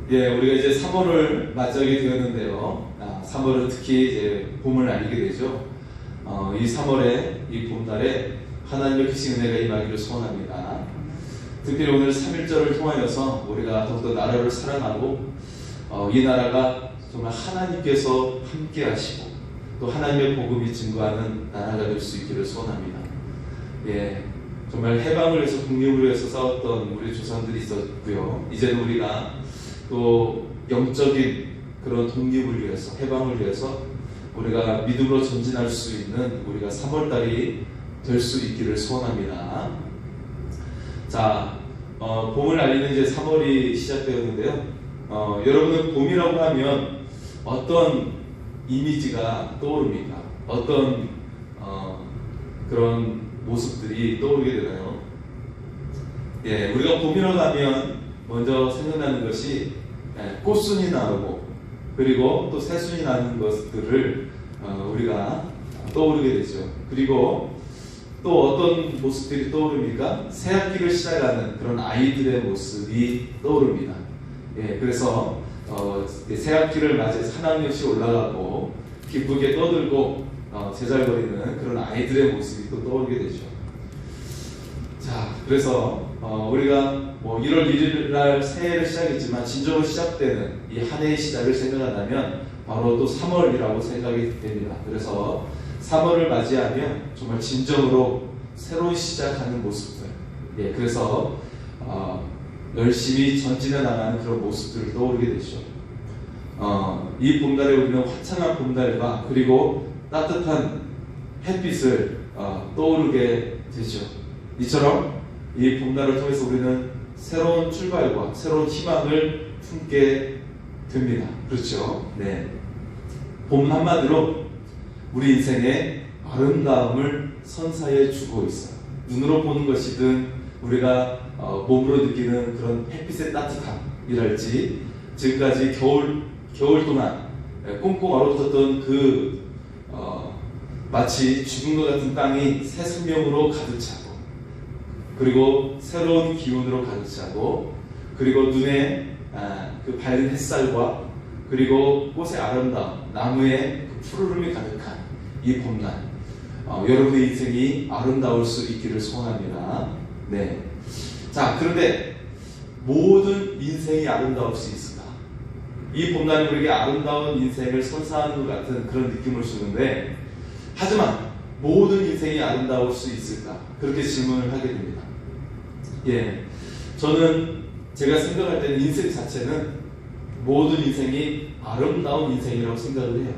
예, 우리가 이제 3월을 맞이하게 되었는데요. 3월은 특히 이제 봄을 알리게 되죠. 이 3월에, 이 봄달에 하나님의 크신 은혜가 임하기를 소원합니다. 특별히 오늘 3.1절을 통하여서 우리가 더욱더 나라를 사랑하고, 이 나라가 정말 하나님께서 함께 하시고, 또 하나님의 복음이 증거하는 나라가 될 수 있기를 소원합니다. 예, 정말 해방을 위해서, 독립을 위해서 싸웠던 우리 조상들이 있었고요. 이제는 우리가 또 영적인 그런 독립을 위해서, 해방을 위해서 우리가 믿음으로 전진할 수 있는 우리가 3월달이 될 수 있기를 소원합니다. 자, 봄을 알리는 이제 3월이 시작되었는데요. 여러분은 봄이라고 하면 어떤 이미지가 떠오릅니까? 어떤 그런 모습들이 떠오르게 되나요? 예, 우리가 봄이라고 하면 먼저 생각나는 것이 꽃순이 나오고, 그리고 또 새순이 나는 것들을 우리가 떠오르게 되죠. 그리고 또 어떤 모습들이 떠오릅니까? 새학기를 시작하는 그런 아이들의 모습이 떠오릅니다. 예, 그래서 새학기를 맞이해서 한 학년씩 올라가고 기쁘게 떠들고 제잘거리는 그런 아이들의 모습이 또 떠오르게 되죠. 자, 그래서 우리가 1월 1일 날 새해를 시작했지만 진정으로 시작되는 이 한 해의 시작을 생각한다면 바로 또 3월이라고 생각이 됩니다. 그래서 3월을 맞이하면 정말 진정으로 새로운 시작하는 모습들, 예, 그래서 열심히 전진해 나가는 그런 모습들을 떠오르게 되죠. 이 봄달에 우리는 화창한 봄달과 그리고 따뜻한 햇빛을 떠오르게 되죠. 이처럼 이 봄날을 통해서 우리는 새로운 출발과 새로운 희망을 품게 됩니다. 그렇죠? 네. 봄은 한마디로 우리 인생의 아름다움을 선사해 주고 있어요. 눈으로 보는 것이든 우리가 몸으로 느끼는 그런 햇빛의 따뜻함이랄지, 지금까지 겨울 동안 꽁꽁 얼어붙었던 마치 죽은 것 같은 땅이 새 생명으로 가득 차고, 그리고 새로운 기운으로 가득 차고, 그리고 눈에 그 밝은 햇살과 그리고 꽃의 아름다움, 나무의 그 푸르름이 가득한 이 봄날, 여러분의 인생이 아름다울 수 있기를 소원합니다. 네. 자, 그런데 모든 인생이 아름다울 수 있을까? 이 봄날이 우리에게 아름다운 인생을 선사하는 것 같은 그런 느낌을 주는데, 하지만 모든 인생이 아름다울 수 있을까? 그렇게 질문을 하게 됩니다. 예, 저는 제가 생각할 때는 인생 자체는 모든 인생이 아름다운 인생이라고 생각을 해요.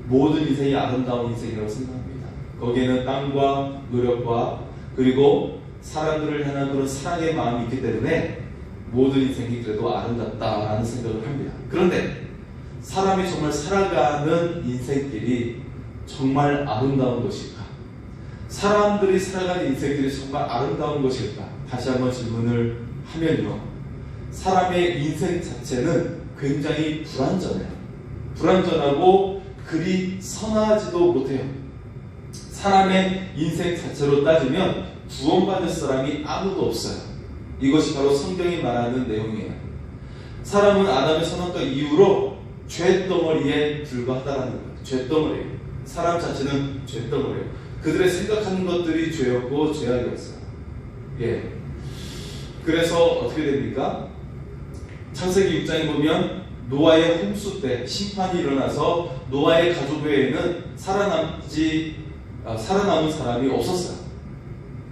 모든 인생이 아름다운 인생이라고 생각합니다. 거기에는 땀과 노력과 그리고 사람들을 향한 그런 사랑의 마음이 있기 때문에 모든 인생이 그래도 아름답다라는 생각을 합니다. 그런데 사람이 정말 살아가는 인생길이 정말 아름다운 것일까? 사람들이 살아가는 인생들이 정말 아름다운 것일까? 다시 한번 질문을 하면요, 사람의 인생 자체는 굉장히 불완전해요. 불완전하고 그리 선하지도 못해요. 사람의 인생 자체로 따지면 구원받을 사람이 아무도 없어요. 이것이 바로 성경이 말하는 내용이에요. 사람은 아담의 선악과 이후로 죄덩어리에 불과하다는 거예요. 죄덩어리예요. 사람 자체는 죄덩어리예요. 그들의 생각하는 것들이 죄였고 죄악이었어요. 예. 그래서 어떻게 됩니까? 창세기 6장에 보면 노아의 홍수 때 심판이 일어나서 노아의 가족 외에는 살아남은 사람이 없었어요.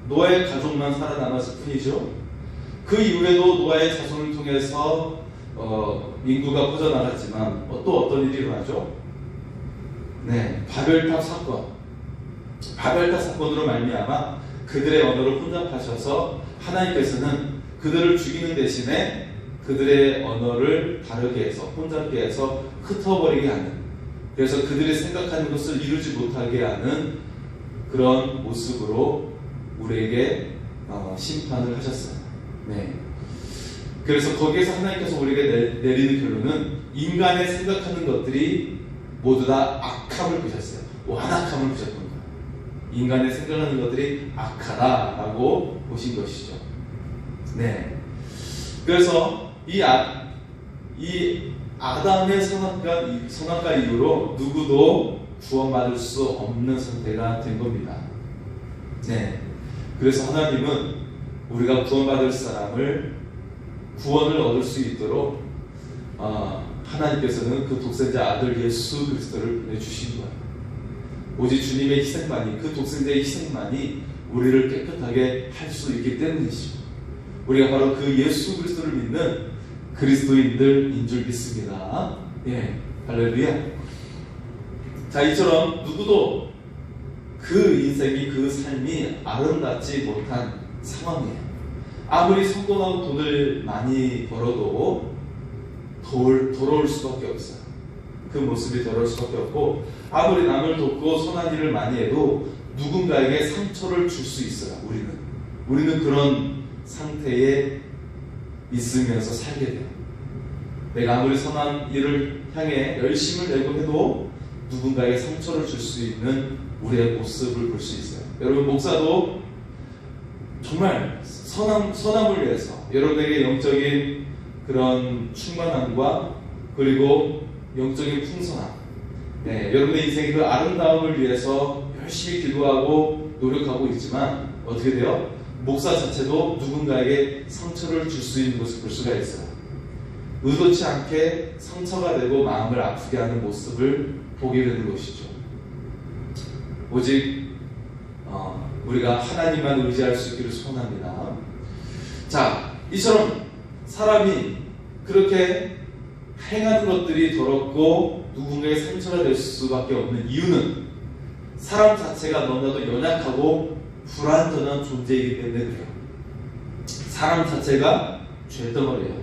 노아의 가족만 살아남았을 뿐이죠. 그 이후에도 노아의 자손을 통해서 인구가 퍼져나갔지만 또 어떤 일이 일어나죠? 네, 바벨탑 사건. 바벨탑 사건으로 말미암아 그들의 언어를 혼잡하셔서 하나님께서는 그들을 죽이는 대신에 그들의 언어를 다르게 해서, 혼잡게 해서 흩어버리게 하는, 그래서 그들이 생각하는 것을 이루지 못하게 하는 그런 모습으로 우리에게 심판을 하셨어요. 네. 그래서 거기에서 하나님께서 우리에게 내리는 결론은 인간의 생각하는 것들이 모두 다 악함을 보셨어요. 완악함을 보셨던 거예요. 인간의 생각하는 것들이 악하다라고 보신 것이죠. 네. 그래서 이 이 아담의 선악과 이후로 누구도 구원받을 수 없는 상태가 된 겁니다. 네. 그래서 하나님은 우리가 구원받을 사람을 구원을 얻을 수 있도록 하나님께서는 그 독생자 아들 예수 그리스도를 보내주신 거예요. 오직 주님의 희생만이, 그 독생자의 희생만이 우리를 깨끗하게 할 수 있기 때문이죠. 우리가 바로 그 예수 그리스도를 믿는 그리스도인들인 줄 믿습니다. 예, 할렐루야. 자, 이처럼 누구도 그 인생이, 그 삶이 아름답지 못한 상황이에요. 아무리 성공하고 돈을 많이 벌어도 더러울 수밖에 없어요. 그 모습이 더러울 수밖에 없고, 아무리 남을 돕고 선한 일을 많이 해도 누군가에게 상처를 줄 수 있어요. 우리는 그런 상태에 있으면서 살게 돼요. 내가 아무리 선한 일을 향해 열심을 내고 해도 누군가에게 상처를 줄 수 있는 우리의 모습을 볼 수 있어요. 여러분, 목사도 정말 선함을 위해서 여러분에게 영적인 그런 충만함과 그리고 영적인 풍성함, 네, 여러분의 인생의 그 아름다움을 위해서 열심히 기도하고 노력하고 있지만 어떻게 돼요? 목사 자체도 누군가에게 상처를 줄 수 있는 것을 볼 수가 있어요. 의도치 않게 상처가 되고 마음을 아프게 하는 모습을 보게 되는 것이죠. 오직 우리가 하나님만 의지할 수 있기를 소원합니다. 자, 이처럼 사람이 그렇게 행하는 것들이 더럽고 누군가의 상처가 될 수밖에 없는 이유는 사람 자체가 너무나도 연약하고 불완전한 존재이기 때문에 그래요. 사람 자체가 죄덩어리예요.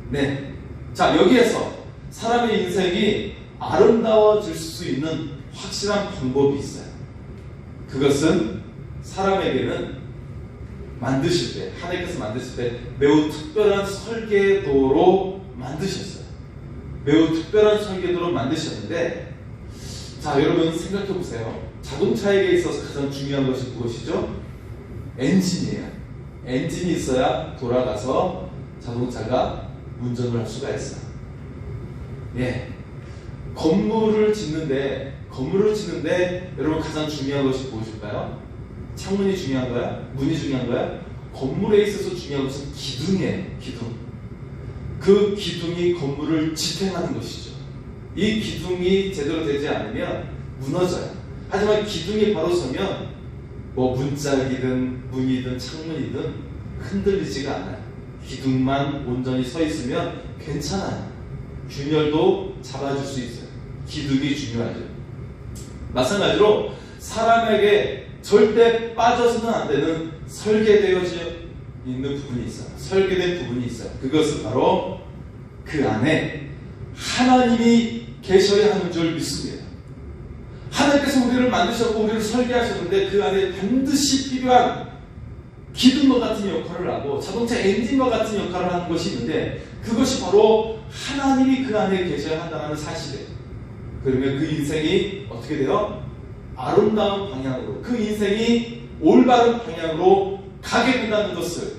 네. 자, 여기에서 사람의 인생이 아름다워질 수 있는 확실한 방법이 있어요. 그것은 사람에게는 만드실 때, 하나님께서 만드실 때 매우 특별한 설계도로 만드셨어요. 매우 특별한 설계도로 만드셨는데, 자, 여러분 생각해 보세요. 자동차에게 있어서 가장 중요한 것이 무엇이죠? 엔진이에요. 엔진이 있어야 돌아가서 자동차가 운전을 할 수가 있어요. 예. 건물을 짓는데 여러분 가장 중요한 것이 무엇일까요? 창문이 중요한가요? 문이 중요한가요? 건물에 있어서 중요한 것은 기둥이에요. 기둥. 그 기둥이 건물을 지탱하는 것이죠. 이 기둥이 제대로 되지 않으면 무너져요. 하지만 기둥이 바로 서면 문짝이든 문이든 창문이든 흔들리지가 않아요. 기둥만 온전히 서 있으면 괜찮아요. 균열도 잡아줄 수 있어요. 기둥이 중요하죠. 마찬가지로 사람에게 절대 빠져서는 안 되는 설계되어져 있는 부분이 있어요. 설계된 부분이 있어요. 그것은 바로 그 안에 하나님이 계셔야 하는 줄 믿습니다. 하나님께서 우리를 만드셨고 우리를 설계하셨는데 그 안에 반드시 필요한 기둥과 같은 역할을 하고 자동차 엔진과 같은 역할을 하는 것이 있는데, 그것이 바로 하나님이 그 안에 계셔야 한다는 사실이에요. 그러면 그 인생이 어떻게 돼요? 아름다운 방향으로, 그 인생이 올바른 방향으로 가게 된다는 것을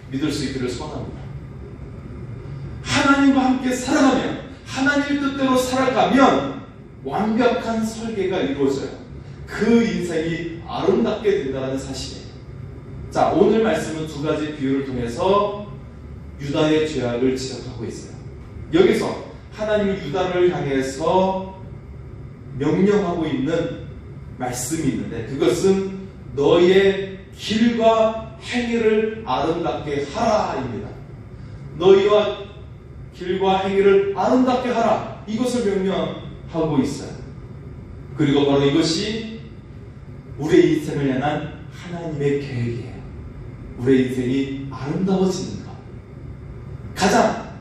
믿을 수 있기를 소원합니다. 하나님과 함께 살아가면, 하나님 뜻대로 살아가면 완벽한 설계가 이루어져요. 그 인생이 아름답게 된다는 사실이에요. 자, 오늘 말씀은 두 가지 비유를 통해서 유다의 죄악을 지적하고 있어요. 여기서 하나님이 유다를 향해서 명령하고 있는 말씀이 있는데, 그것은 너의 길과 행위를 아름답게 하라입니다. 너희와 길과 행위를 아름답게 하라, 이것을 명령하고 있어요. 그리고 바로 이것이 우리의 인생을 향한 하나님의 계획이에요. 우리의 인생이 아름다워지는 것, 가장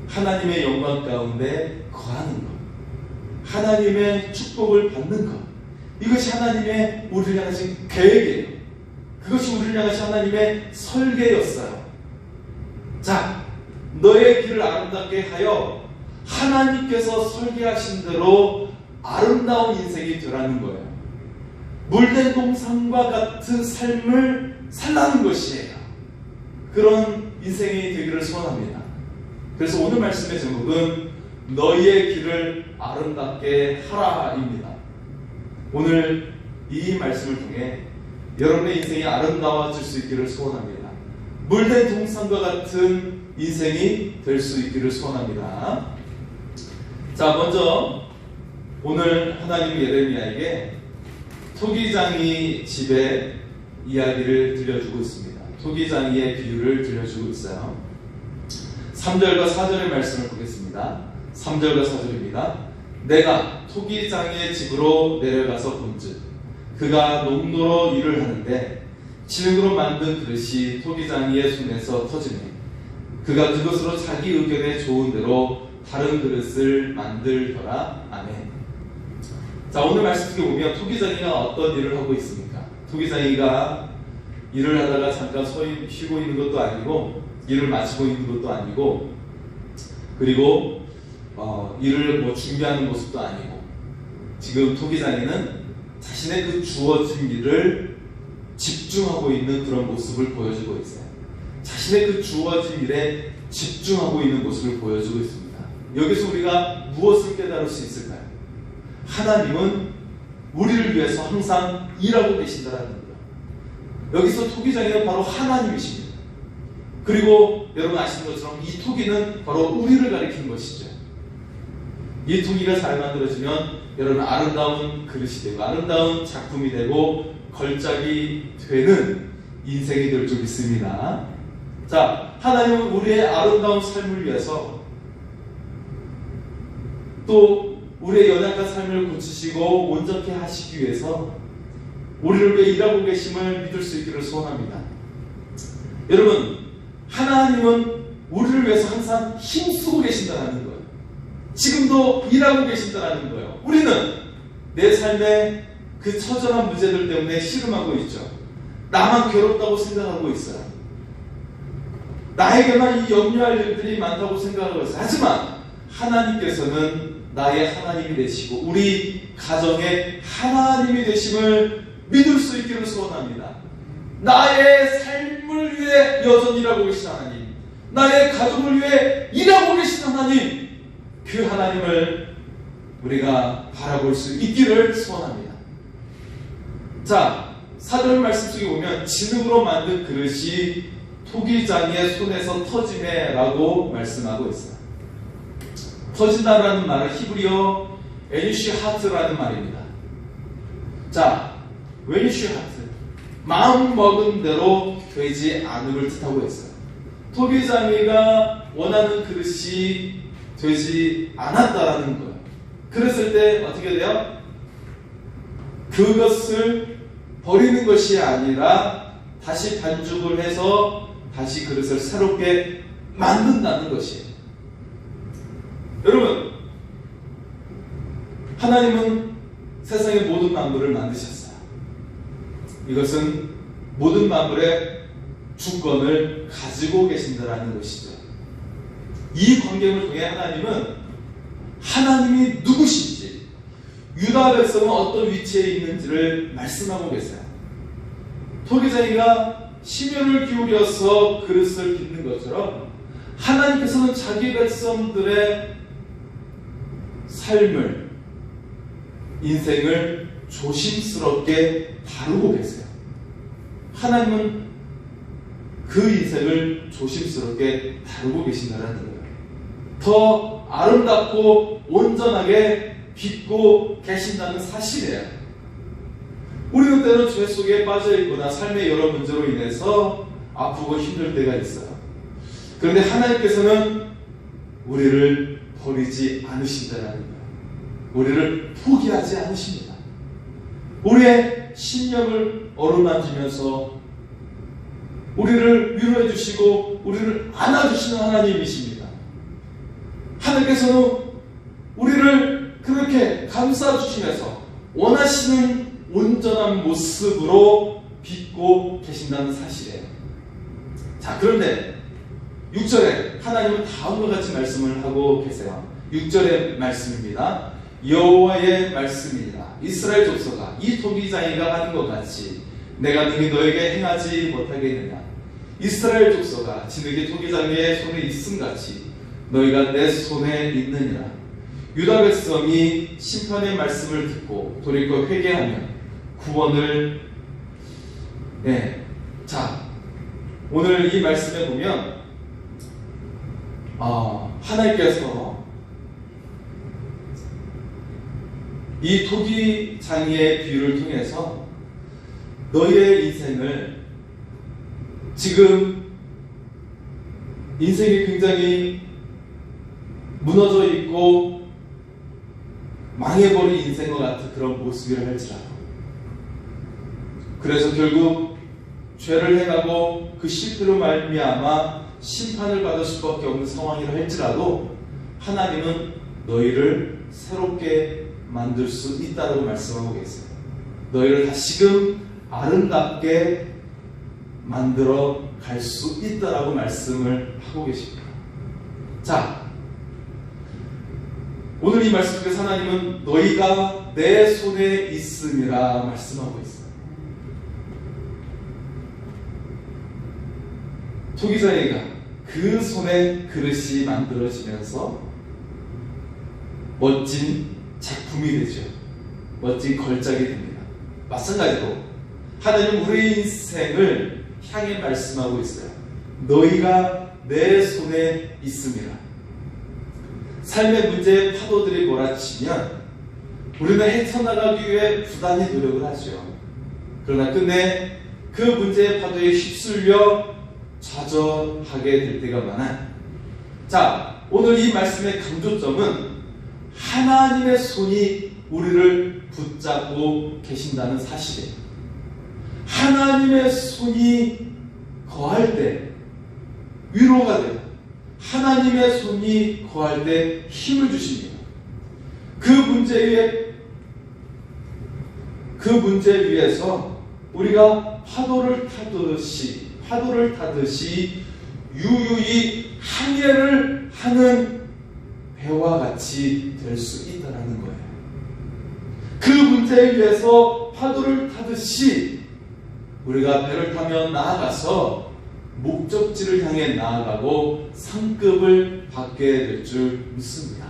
하나님의 영광 가운데 거하는 것, 하나님의 축복을 받는 것, 이것이 하나님의 우리를 향하신 계획이에요. 그것이 우리를 향하신 하나님의 설계였어요. 자, 너의 길을 아름답게 하여 하나님께서 설계하신 대로 아름다운 인생이 되라는 거예요. 물된 동산과 같은 삶을 살라는 것이에요. 그런 인생이 되기를 소원합니다. 그래서 오늘 말씀의 제목은 너희의 길을 아름답게 하라입니다. 오늘 이 말씀을 통해 여러분의 인생이 아름다워질 수 있기를 소원합니다. 물된 동산과 같은 인생이 될 수 있기를 소원합니다. 자, 먼저 오늘 하나님이 예레미야에게 토기장이 집에 이야기를 들려주고 있습니다. 토기장이의 비유를 들려주고 있어요. 3절과 4절의 말씀을 보겠습니다. 3절과 4절입니다. 내가 토기장이의 집으로 내려가서 본즉 그가 농도로 일을 하는데 진흙으로 만든 그릇이 토기장이의 손에서 터지네. 그가 그것으로 자기 의견에 좋은 대로 다른 그릇을 만들더라. 아멘. 자, 오늘 말씀 속에 보면 토기장이가 어떤 일을 하고 있습니까? 토기장이가 일을 하다가 잠깐 쉬고 있는 것도 아니고 일을 마치고 있는 것도 아니고 그리고 일을 준비하는 모습도 아니고 지금 토기장이는 자신의 그 주어진 일을 집중하고 있는 그런 모습을 보여주고 있어요. 자신의 그 주어진 일에 집중하고 있는 모습을 보여주고 있습니다. 여기서 우리가 무엇을 깨달을 수 있을까요? 하나님은 우리를 위해서 항상 일하고 계신다는 거예요. 여기서 토기장이는 바로 하나님이십니다. 그리고 여러분 아시는 것처럼 이 토기는 바로 우리를 가리키는 것이죠. 이 토기가 잘 만들어지면 여러분 아름다운 그릇이 되고 아름다운 작품이 되고 걸작이 되는 인생이 될 줄 믿습니다. 자, 하나님은 우리의 아름다운 삶을 위해서 또 우리의 연약한 삶을 고치시고 온전케 하시기 위해서 우리를 위해 일하고 계심을 믿을 수 있기를 소원합니다. 여러분, 하나님은 우리를 위해서 항상 힘쓰고 계신다는 거예요. 지금도 일하고 계신다는 거예요. 우리는 내 삶의 그 처절한 문제들 때문에 씨름하고 있죠. 나만 괴롭다고 생각하고 있어요. 나에게만 이 염려할 일들이 많다고 생각하고 있어요. 하지만 하나님께서는 나의 하나님이 되시고 우리 가정의 하나님이 되심을 믿을 수 있기를 소원합니다. 나의 삶을 위해 여전히 일하고 계신 하나님, 나의 가족을 위해 일하고 계신 하나님, 그 하나님을 우리가 바라볼 수 있기를 소원합니다. 자, 4절 말씀 속에 보면 진흙으로 만든 그릇이 토기장이의 손에서 터지네 라고 말씀하고 있어요. 터진다라는 말은 히브리어 에니쉬하트라는 말입니다. 자, 에니쉬하트, 마음 먹은 대로 되지 않음을 뜻하고 있어요. 토기장이가 원하는 그릇이 되지 않았다라는 거예요. 그랬을 때 어떻게 돼요? 그것을 버리는 것이 아니라 다시 반죽을 해서 다시 그릇을 새롭게 만든다는 것이에요. 여러분, 하나님은 세상의 모든 만물을 만드셨어요. 이것은 모든 만물의 주권을 가지고 계신다는 것이죠. 이 관계를 통해 하나님은 하나님이 누구신지, 유다 백성은 어떤 위치에 있는지를 말씀하고 계세요. 토기장이가 심혈을 기울여서 그릇을 빚는 것처럼 하나님께서는 자기 백성들의 삶을, 인생을 조심스럽게 다루고 계세요. 하나님은 그 인생을 조심스럽게 다루고 계신다는 거예요. 더 아름답고 온전하게 빚고 계신다는 사실이에요. 우리는 때로 죄 속에 빠져있거나 삶의 여러 문제로 인해서 아프고 힘들 때가 있어요. 그런데 하나님께서는 우리를 버리지 않으신다는 거예요. 우리를 포기하지 않으십니다. 우리의 심령을 어루만지면서 우리를 위로해 주시고 우리를 안아주시는 하나님이십니다. 하나님께서는 우리를 그렇게 감싸주시면서 원하시는 온전한 모습으로 빚고 계신다는 사실이에요. 자, 그런데 6절에 하나님은 다음과 같이 말씀을 하고 계세요. 6절의 말씀입니다. 여호와의 말씀이니라. 이스라엘 족속아, 이 토기장이가 하는 것 같이 내가 능히 너에게 행하지 못하겠느냐. 이스라엘 족속아, 진흙이 토기장이의 손에 있음같이 너희가 내 손에 있느니라. 유다 백성이 심판의 말씀을 듣고 돌이켜 회개하면 구원을 자, 오늘 이 말씀에 보면 하나님께서 이 토기장이의 비유를 통해서 너희의 인생을, 지금 인생이 굉장히 무너져 있고 망해버린 인생과 같은 그런 모습이라 할지라도, 그래서 결국 죄를 행하고 그 실패로 말미암아 심판을 받을 수밖에 없는 상황이라 할지라도 하나님은 너희를 새롭게 만들 수 있다고 말씀하고 계세요. 너희를 다시금 아름답게 만들어 갈 수 있다라고 말씀을 하고 계십니다. 자, 오늘 이 말씀 속에서 하나님은 너희가 내 손에 있음이라 말씀하고 있어요. 토기장이가 그 손에 그릇이 만들어지면서 멋진 작품이 되죠. 멋진 걸작이 됩니다. 마찬가지로 하나님은 우리 인생을 향해 말씀하고 있어요. 너희가 내 손에 있음이라. 삶의 문제의 파도들이 몰아치면 우리는 헤쳐나가기 위해 부단히 노력을 하죠. 그러나 끝내 그 문제의 파도에 휩쓸려 좌절하게 될 때가 많아요. 자, 오늘 이 말씀의 강조점은 하나님의 손이 우리를 붙잡고 계신다는 사실이에요. 하나님의 손이 거할 때 위로가 돼요. 하나님의 손이 거할 때 힘을 주십니다. 그 문제 위에서 우리가 파도를 타듯이 유유히 항해를 하는 배와 같이 될 수 있다는 거예요. 그 문제 위에서 파도를 타듯이 우리가 배를 타며 나아가서 목적지를 향해 나아가고 상급을 받게 될 줄 믿습니다.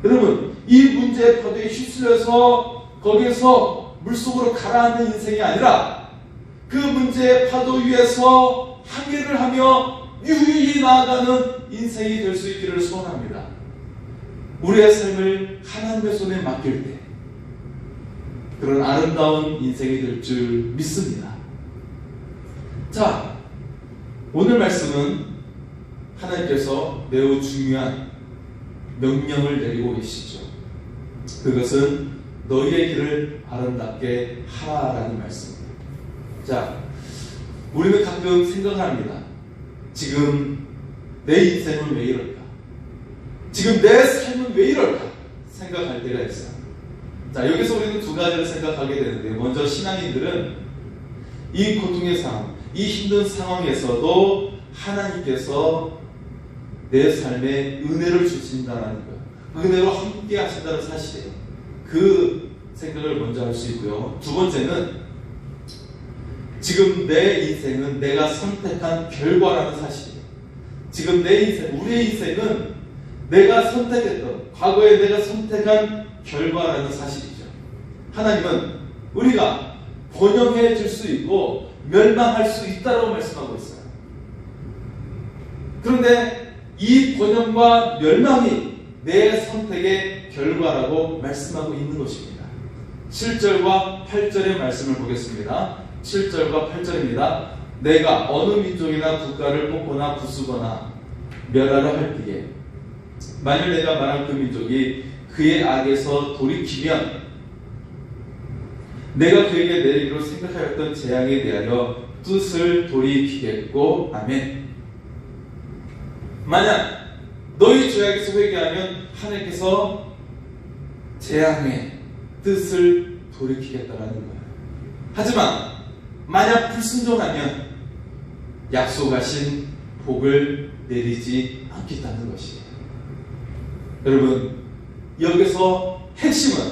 여러분, 이 문제의 파도에 휩쓸려서 거기에서 물속으로 가라앉는 인생이 아니라 그 문제의 파도 위에서 항해를 하며 유유히 나아가는 인생이 될 수 있기를 소원합니다. 우리의 삶을 하나님의 손에 맡길 때 그런 아름다운 인생이 될 줄 믿습니다. 자, 오늘 말씀은 하나님께서 매우 중요한 명령을 내리고 계시죠. 그것은 너희의 길을 아름답게 하라라는 말씀입니다. 자, 우리는 가끔 생각합니다. 지금 내 인생은 왜 이럴까? 지금 내 삶은 왜 이럴까? 생각할 때가 있어요. 자, 여기서 우리는 두 가지를 생각하게 되는데, 먼저 신앙인들은 이 고통의 상황, 이 힘든 상황에서도 하나님께서 내 삶에 은혜를 주신다는 거예요. 은혜로 함께 하신다는 사실이에요. 그 생각을 먼저 할 수 있고요. 두 번째는 지금 내 인생은 내가 선택한 결과라는 사실이에요. 지금 내 인생, 우리의 인생은 내가 선택했던, 과거에 내가 선택한 결과라는 사실이죠. 하나님은 우리가 번영해질 수 있고 멸망할 수 있다고 말씀하고 있어요. 그런데 이 번영과 멸망이 내 선택의 결과라고 말씀하고 있는 것입니다. 7절과 8절의 말씀을 보겠습니다. 7절과 8절입니다. 내가 어느 민족이나 국가를 뽑거나 부수거나 멸하려 할 때에 만일 내가 말한 그 민족이 그의 악에서 돌이키면 내가 그에게 내리기로 생각하였던 재앙에 대하여 뜻을 돌이키겠고. 아멘. 만약 너희 죄악에서 회개하면 하나님께서 재앙의 뜻을 돌이키겠다라는 거예요. 하지만 만약 불순종하면 약속하신 복을 내리지 않겠다는 것이에요. 여러분, 여기서 핵심은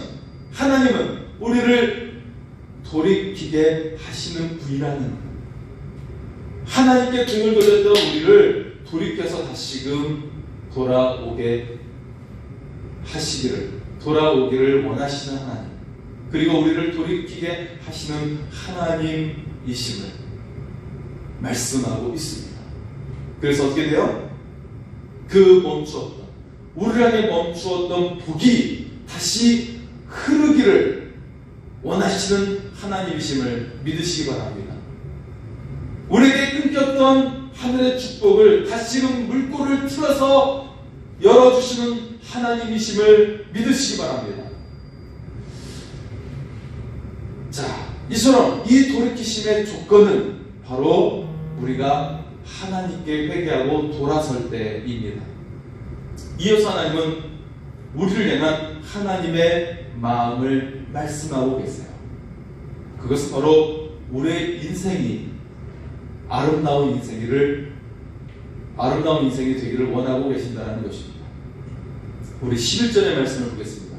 하나님은 우리를 돌이키게 하시는 분이라는 거예요. 하나님께 등을 돌렸던 우리를 돌이켜서 다시금 돌아오게 하시기를, 돌아오기를 원하시는 하나님, 그리고 우리를 돌이키게 하시는 하나님이심을 말씀하고 있습니다. 그래서 어떻게 돼요? 그 멈추었던, 우리를 향해 멈추었던 복이 다시 흐르기를 원하시는 하나님이심을 믿으시기 바랍니다. 우리에게 끊겼던 하늘의 축복을 다시금 물꼬를 틀어서 열어주시는 하나님이심을 믿으시기 바랍니다. 자, 이처럼 이 돌이키심의 조건은 바로 우리가 하나님께 회개하고 돌아설 때입니다. 이어서 하나님은 우리를 향한 하나님의 마음을 말씀하고 계세요. 그것은 바로 우리의 인생이 아름다운 인생이 되기를 원하고 계신다는 것입니다. 우리 11절의 말씀을 보겠습니다.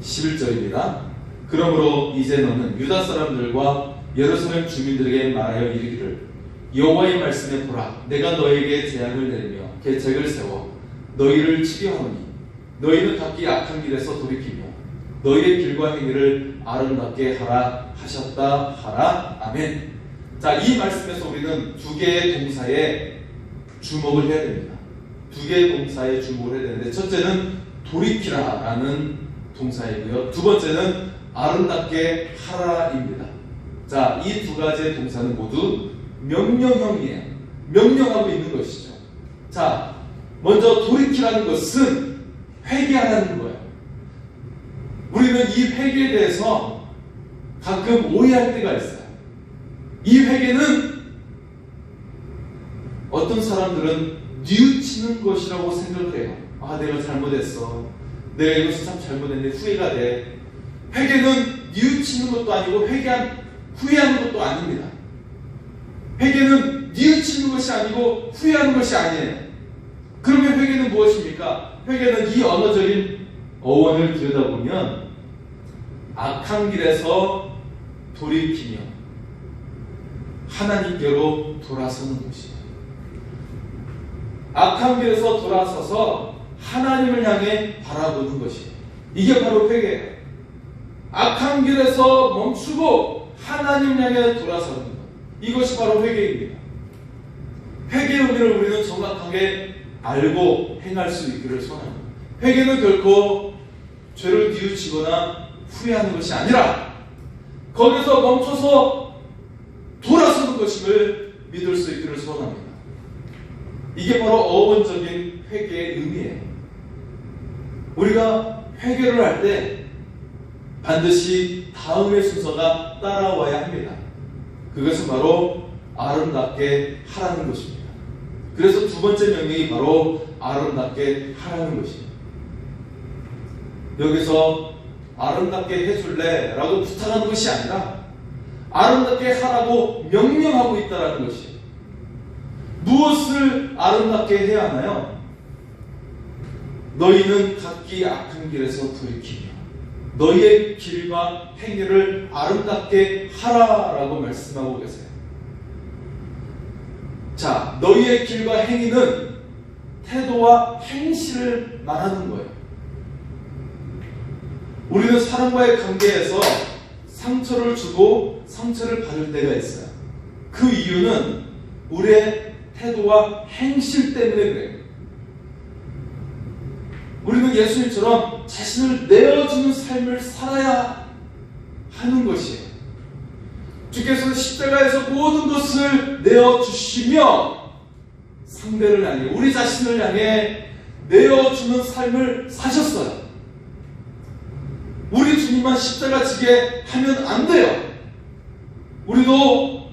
11절입니다. 그러므로 이제 너는 유다 사람들과 예루살렘 주민들에게 말하여 이르기를 여호와의 말씀에 보라, 내가 너에게 재앙을 내리며 계책을 세워 너희를 치료하노니 너희는 각기 악한 길에서 돌이키며 너희의 길과 행위를 아름답게 하라 하셨다 하라. 아멘. 자, 이 말씀에서 우리는 두 개의 동사에 주목을 해야 됩니다. 두 개의 동사에 주목을 해야 되는데, 첫째는 돌이키라라는 동사이고요, 두 번째는 아름답게 하라입니다. 자, 이 두 가지의 동사는 모두 명령형이에요. 명령하고 있는 것이죠. 자, 먼저 돌이키라는 것은 회개하라는 거예요. 우리는 이 회개에 대해서 가끔 오해할 때가 있어요. 이 회개는 어떤 사람들은 뉘우치는 것이라고 생각을 해요. 아, 내가 잘못했어. 내가 이것이 참 잘못했는데 후회가 돼. 회개는 뉘우치는 것도 아니고 후회하는 것도 아닙니다. 회개는 뉘우치는 것이 아니고 후회하는 것이 아니에요. 그러면 회개는 무엇입니까? 회개는 이 언어적인 어원을 들여다보면 악한 길에서 돌이키며 하나님께로 돌아서는 것이에요. 악한 길에서 돌아서서 하나님을 향해 바라보는 것이에요. 이게 바로 회개예요. 악한 길에서 멈추고 하나님을 향해 돌아서는 것, 이것이 바로 회개입니다. 회개의 의미를 우리는 정확하게 알고 행할 수 있기를 소원합니다. 회개는 결코 죄를 뉘우치거나 후회하는 것이 아니라 거기서 멈춰서 돌아서는 것임을 믿을 수 있기를 소원합니다. 이게 바로 어원적인 회개의 의미예요. 우리가 회개를 할 때 반드시 다음의 순서가 따라와야 합니다. 그것은 바로 아름답게 하라는 것입니다. 그래서 두 번째 명령이 바로 아름답게 하라는 것입니다. 여기서 아름답게 해줄래? 라고 부탁하는 것이 아니라 아름답게 하라고 명령하고 있다는 것이에요. 무엇을 아름답게 해야 하나요? 너희는 각기 악한 길에서 돌이키며 너희의 길과 행위를 아름답게 하라라고 말씀하고 계세요. 자, 너희의 길과 행위는 태도와 행실을 말하는 거예요. 우리는 사람과의 관계에서 상처를 주고 상처를 받을 때가 있어요. 그 이유는 우리의 태도와 행실 때문에 그래요. 우리는 예수님처럼 자신을 내어주는 삶을 살아야 하는 것이에요. 주께서는 십자가에서 모든 것을 내어주시며 상대를 향해, 우리 자신을 향해 내어주는 삶을 사셨어요. 우리 주님만 십자가 지게 하면 안 돼요. 우리도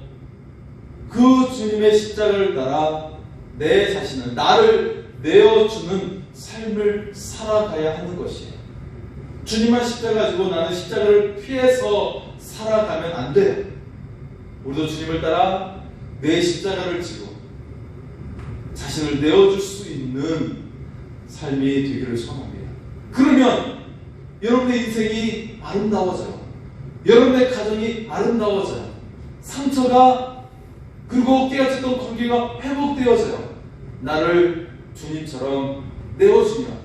그 주님의 십자가를 따라 내 자신을, 나를 내어주는 삶을 살아가야 하는 것이에요. 주님만 십자가 지고 나는 십자가를 피해서 살아가면 안 돼요. 우리도 주님을 따라 내 십자가를 지고 자신을 내어줄 수 있는 삶이 되기를 소원합니다. 그러면 여러분의 인생이 아름다워져요. 여러분의 가정이 아름다워져요. 상처가, 그리고 깨어졌던 관계가 회복되어져요. 나를 주님처럼 내어주면,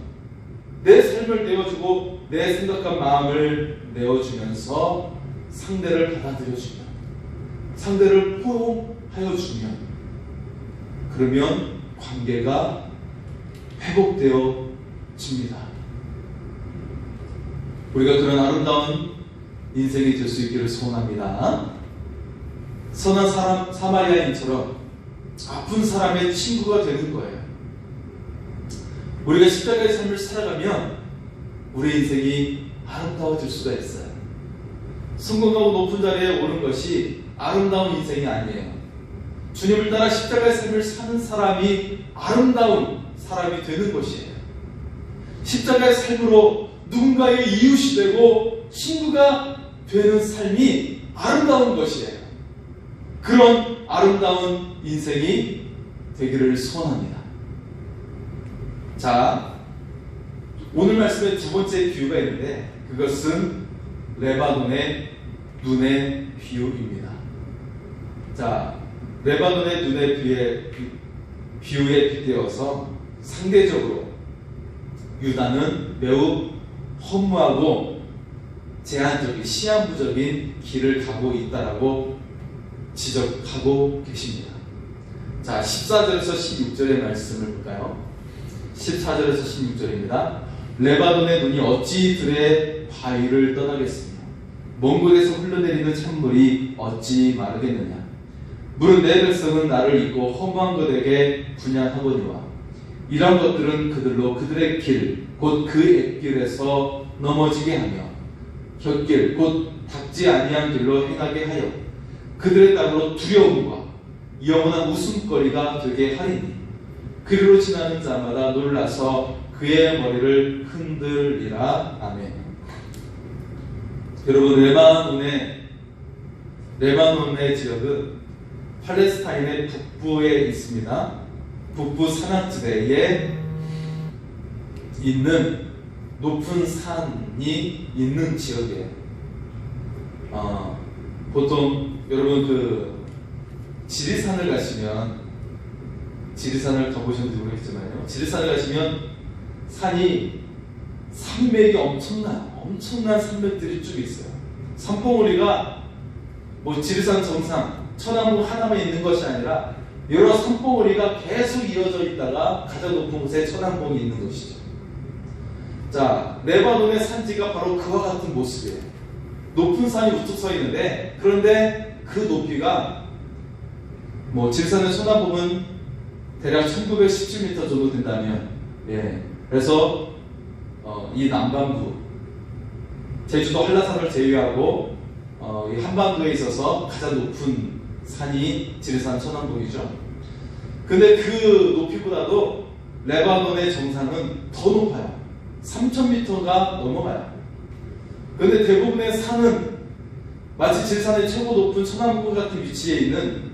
내 삶을 내어주고 내 생각과 마음을 내어주면서 상대를 받아들여주면, 상대를 포용하여 주면, 그러면 관계가 회복되어집니다. 우리가 그런 아름다운 인생이 될 수 있기를 소원합니다. 선한 사마리아인처럼 아픈 사람의 친구가 되는 거예요. 우리가 십자가의 삶을 살아가면 우리 인생이 아름다워질 수가 있어요. 성공하고 높은 자리에 오는 것이 아름다운 인생이 아니에요. 주님을 따라 십자가의 삶을 사는 사람이 아름다운 사람이 되는 것이에요. 십자가의 삶으로 누군가의 이웃이 되고 친구가 되는 삶이 아름다운 것이에요. 그런 아름다운 인생이 되기를 소원합니다. 자, 오늘 말씀에 두 번째 비유가 있는데 그것은 레바논의 눈의 비유입니다. 자, 레바논의 눈의 비유에 빗대어서 상대적으로 유다는 매우 허무하고 제한적인 시한부적인 길을 가고 있다라고 지적하고 계십니다. 자, 14절에서 16절의 말씀을 볼까요? 14절에서 16절입니다. 레바논의 눈이 어찌 들의 바위를 떠나겠으며 먼 곳에서 흘러내리는 찬물이 어찌 마르겠느냐. 물은 내 백성은 나를 잊고 허무한 것에게 분양하거니와 이런 것들은 그들로 그들의 길 곧 그 엣길에서 넘어지게 하며 곁길 곧 닿지 아니한 길로 행하게 하여 그들의 땅으로 두려움과 영원한 웃음거리가 되게 하리니 그리로 지나는 자마다 놀라서 그의 머리를 흔들리라. 아멘. 여러분, 레바논의 지역은 팔레스타인의 북부에 있습니다. 북부 산악지대에 있는 높은 산이 있는 지역이에요. 보통 여러분 그 지리산을 가시면, 지리산을 가보셨는지 모르겠지만요, 지리산을 가시면 산이 산맥이 엄청난 산맥들이 쭉 있어요. 산봉우리가 뭐 지리산 정상 천왕봉 하나만 있는 것이 아니라 여러 산봉우리가 계속 이어져 있다가 가장 높은 곳에 천왕봉이 있는 것이죠. 자, 레바논의 산지가 바로 그와 같은 모습이에요. 높은 산이 우뚝 서 있는데, 그런데 그 높이가 뭐 지리산의 천왕봉은 대략 1917m 정도 된다면, 그래서 이 남반부 제주도 한라산을 제외하고 이 한반도에 있어서 가장 높은 산이 지리산 천왕봉이죠. 근데 그 높이보다도 레바논의 정상은 더 높아요. 3000m가 넘어가요. 그런데 대부분의 산은 마치 지리산의 최고 높은 천왕봉 같은 위치에 있는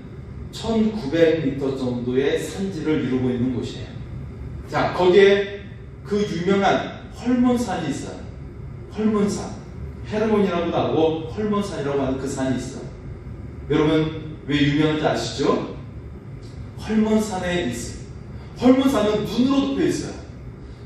1900m 정도의 산지를 이루고 있는 곳이에요. 자, 거기에 그 유명한 헐몬산이 있어요. 헐몬산, 헤르몬이라고도 하고 헐몬산이라고 하는 그 산이 있어요. 여러분 왜 유명한지 아시죠? 헐몬산에 있어요. 헐몬산은 눈으로 덮여 있어요.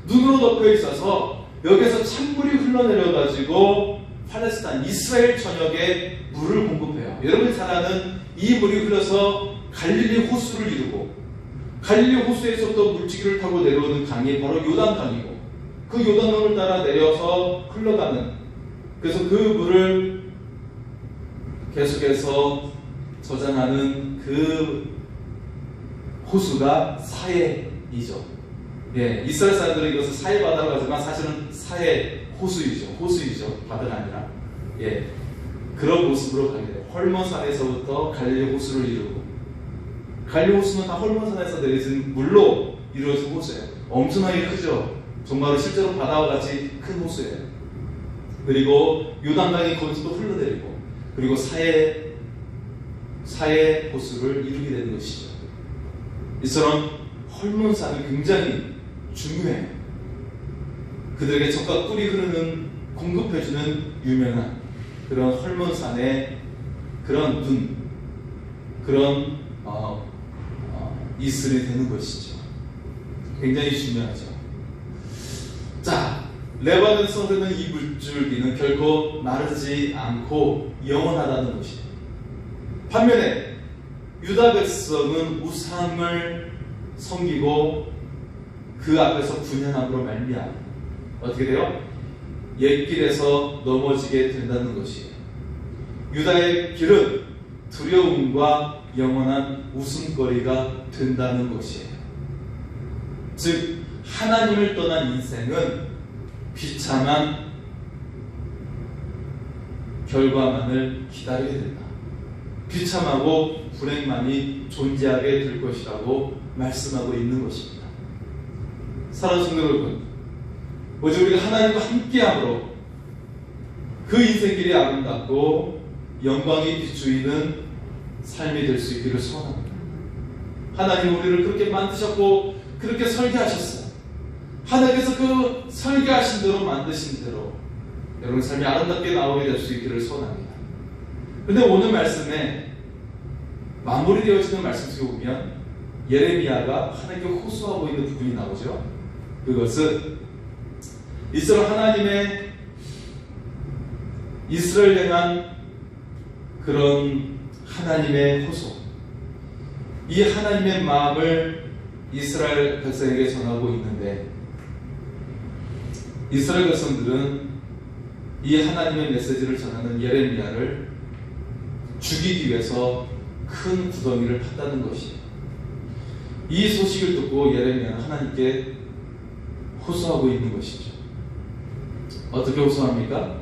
눈으로 덮여 있어서 여기서 찬물이 흘러내려가지고 팔레스타인, 이스라엘 전역에 물을 공급해요. 여러분이 잘 아는 이 물이 흘러서 갈릴리 호수를 이루고, 갈릴리 호수에서부터 물지기를 타고 내려오는 강이 바로 요단강이고, 그 요단강을 따라 내려서 흘러가는, 그래서 그 물을 계속해서 저장하는 그 호수가 사해이죠. 이스라엘 사람들은 이것을 사해 바다라고 하지만 사실은 사해 호수이죠. 바다가 아니라. 그런 모습으로 가게 돼요. 헐몬산에서부터 갈릴리 호수를 이루고, 갈릴리 호수는 다 헐몬산에서 내려진 물로 이루어진 호수예요. 엄청나게 크죠. 정말로 실제로 바다와 같이 큰 호수예요. 그리고 요단강이 거기서 또 흘러내리고, 그리고 사해 호수를 이루게 되는 것이죠. 이처럼 헐몬산은 굉장히 중요해요. 그들에게 적과 꿀이 흐르는, 공급해주는 유명한 그런 헐몬산의 그런 눈, 그런 이슬이 되는 것이죠. 굉장히 중요하죠. 자, 레바논에서 흐르는 이 물줄기는 결코 마르지 않고 영원하다는 것이에요. 반면에 유다 백성은 우상을 섬기고 그 앞에서 분향함으로 말미암아 어떻게 돼요? 옛길에서 넘어지게 된다는 것이에요. 유다의 길은 두려움과 영원한 웃음거리가 된다는 것이에요. 즉 하나님을 떠난 인생은 비참한 결과만을 기다리게 된다. 비참하고 불행만이 존재하게 될 것이라고 말씀하고 있는 것입니다. 사랑하는 성도 여러분, 오직 우리가 하나님과 함께함으로 그 인생길이 아름답고 영광이 비추이는 삶이 될 수 있기를 소원합니다. 하나님 우리를 그렇게 만드셨고 그렇게 설계하셨어요. 하나님께서 그 설계하신 대로 만드신 대로 여러분 삶이 아름답게 나오게 될 수 있기를 소원합니다. 그런데 오늘 말씀에 마무리되어지는 말씀 속에 보면 예레미야가 하나님께 호소하고 있는 부분이 나오죠. 그것은 이스라엘 하나님의 이스라엘 향한 그런 하나님의 호소, 이 하나님의 마음을 이스라엘 백성에게 전하고 있는데 이스라엘 백성들은 이 하나님의 메시지를 전하는 예레미야를 죽이기 위해서 큰 구덩이를 팠다는 것이에요. 이 소식을 듣고 예레미야는 하나님께 호소하고 있는 것이죠. 어떻게 호소합니까?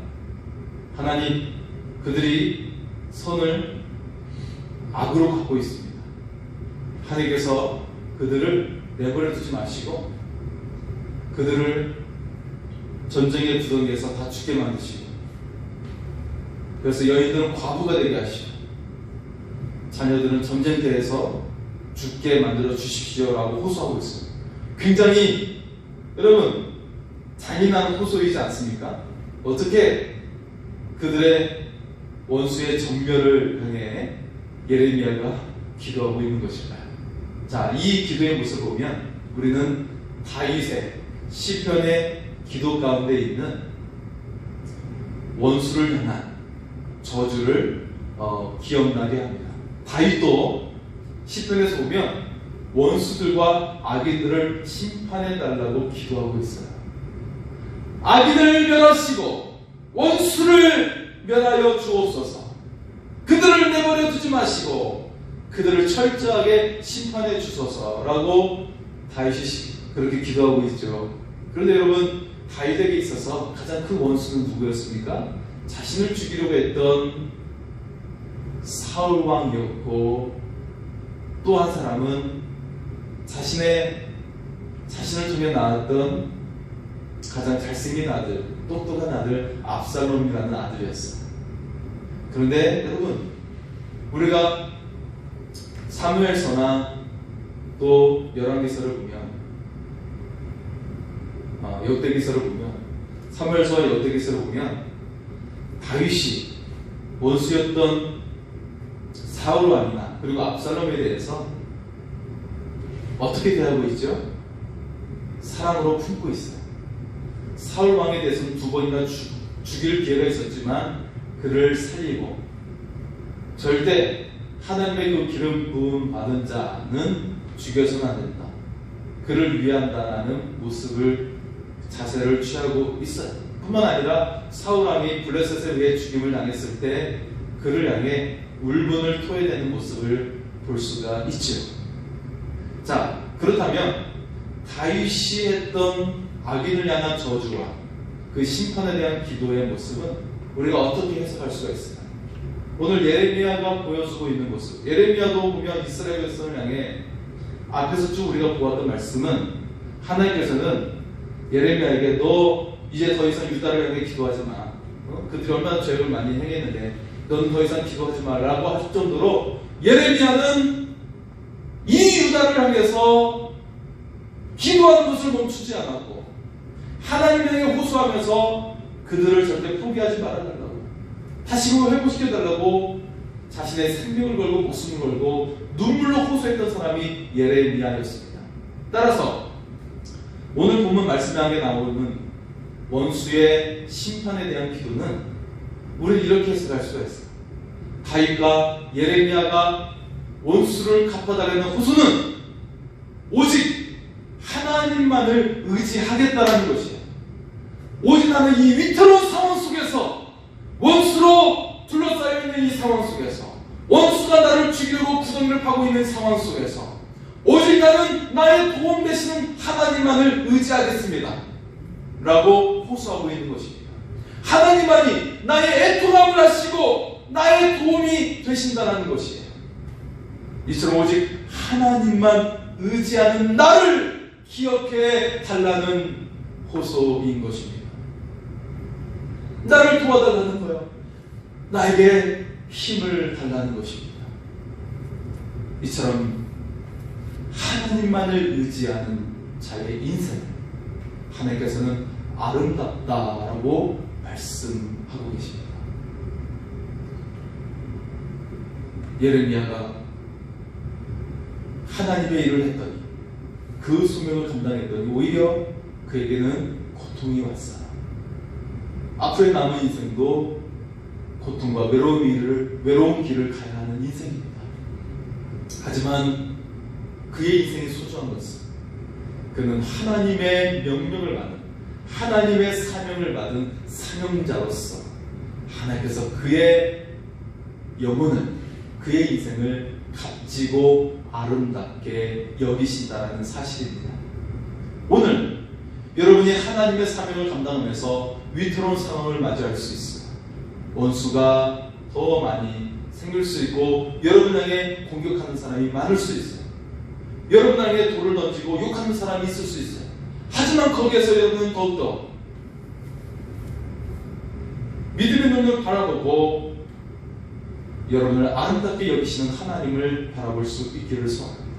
하나님, 그들이 손을 악으로 갖고 있습니다. 하나님께서 그들을 내버려 두지 마시고 그들을 전쟁의 구덩이에서 다 죽게 만드시고 그래서 여인들은 과부가 되게 하시고 자녀들은 전쟁터에서 죽게 만들어 주십시오라고 호소하고 있습니다. 굉장히 여러분 잔인한 호소이지 않습니까? 어떻게 그들의 원수의 전멸을 향해 예레미야가 기도하고 있는 것일까요? 자, 이 기도의 모습을 보면 우리는 다윗의 시편의 기도 가운데 있는 원수를 향한 저주를 기억나게 합니다. 다윗도 시편에서 보면 원수들과 악인들을 심판해달라고 기도하고 있어요. 악인을 멸하시고 원수를 멸하여 주옵소서. 그들을 내버려 두지 마시고 그들을 철저하게 심판해 주소서라고 다윗이 그렇게 기도하고 있죠. 그런데 여러분, 다윗에게 있어서 가장 큰 원수는 누구였습니까? 자신을 죽이려고 했던 사울 왕이었고, 또 한 사람은 자신을 통해 낳았던 가장 잘생긴 아들, 똑똑한 아들 압살롬이라는 아들이었어요. 그런데 여러분, 우리가 사무엘서나 또 열왕기서를 보면 역대기서를 보면 사무엘서와 역대기서를 보면 다윗이 원수였던 사울 왕이나 그리고 압살롬에 대해서 어떻게 대하고 있죠? 사랑으로 품고 있어요. 사울 왕에 대해서는 2번이나 죽일 기회가 있었지만 그를 살리고 절대 하나님의 그 기름 부음 받은 자는 죽여서는 안 된다. 그를 위한다라는 자세를 취하고 있어요. 뿐만 아니라 사울 왕이 블레셋에 의해 죽임을 당했을 때 그를 향해 울분을 토해내는 모습을 볼 수가 있죠. 자, 그렇다면 다윗이 했던 악인을 향한 저주와 그 심판에 대한 기도의 모습은 우리가 어떻게 해석할 수가 있을까요? 오늘 예레미야가 보여주고 있는 모습, 예레미야도 보면 이스라엘 백성을 향해 앞에서 쭉 우리가 보았던 말씀은 하나님께서는 예레미야에게 너 이제 더 이상 유다를 향해 기도하지 마. 그들이 얼마나 죄를 많이 행했는데 넌 더 이상 기도하지 마라고 할 정도로 예레미야는 이 유다를 향해서 기도하는 것을 멈추지 않았고 하나님에게 호소하면서 그들을 절대 포기하지 말아달라고, 다시금 회복시켜달라고 자신의 생명을 걸고 목숨을 걸고 눈물로 호소했던 사람이 예레미야였습니다. 따라서 오늘 본문 말씀에 나오는 원수의 심판에 대한 기도는 우리는 이렇게 해석할 수가 있어요. 다윗과 예레미야가 원수를 갚아달라는 호소는 오직 하나님만을 의지하겠다라는 것이에요. 오직 나는 이 위태로운 상황 속에서, 원수로 둘러싸여 있는 이 상황 속에서, 원수가 나를 죽이려고 구덩이를 파고 있는 상황 속에서 오직 나는 나의 도움 되시는 하나님만을 의지하겠습니다 라고 호소하고 있는 것입니다. 하나님만이 나의 애통함을 하시고 나의 도움이 되신다는 것이에요. 이처럼 오직 하나님만 의지하는 나를 기억해 달라는 호소인 것입니다. 나를 도와달라는 거예요. 나에게 힘을 달라는 것입니다. 이처럼 하나님만을 의지하는 자의 인생, 하나님께서는 아름답다라고 말씀하고 계십니다. 예레미야가 하나님의 일을 했더니, 그 소명을 감당했더니 오히려 그에게는 고통이 왔어요. 앞으로의 남은 인생도 고통과 외로운 길을 가야 하는 인생입니다. 하지만 그의 인생이 소중한 것은 그는 하나님의 명령을 받은, 하나님의 사명을 받은 사명자로서 하나님께서 그의 영혼을, 그의 인생을 값지고 아름답게 여기신다는 사실입니다. 오늘 여러분이 하나님의 사명을 감당하면서 위태로운 상황을 맞이할 수 있어요. 원수가 더 많이 생길 수 있고, 여러분 향해 공격하는 사람이 많을 수 있어요. 여러분 향해 돌을 던지고 욕하는 사람이 있을 수 있어요. 하지만 거기에서 여러분은 더욱더 믿음의 눈을 바라보고 여러분을 아름답게 여기시는 하나님을 바라볼 수 있기를 소원합니다.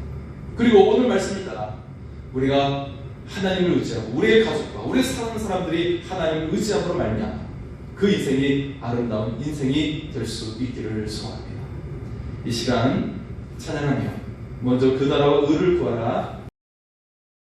그리고 오늘 말씀을 따라 우리가 하나님을 의지하고 우리의 가족과 우리 사랑하는 사람들이 하나님을 의지함으로 말미암아 그 인생이 아름다운 인생이 될 수 있기를 소원합니다. 이 시간 찬양하며 먼저 그 나라와 의를 구하라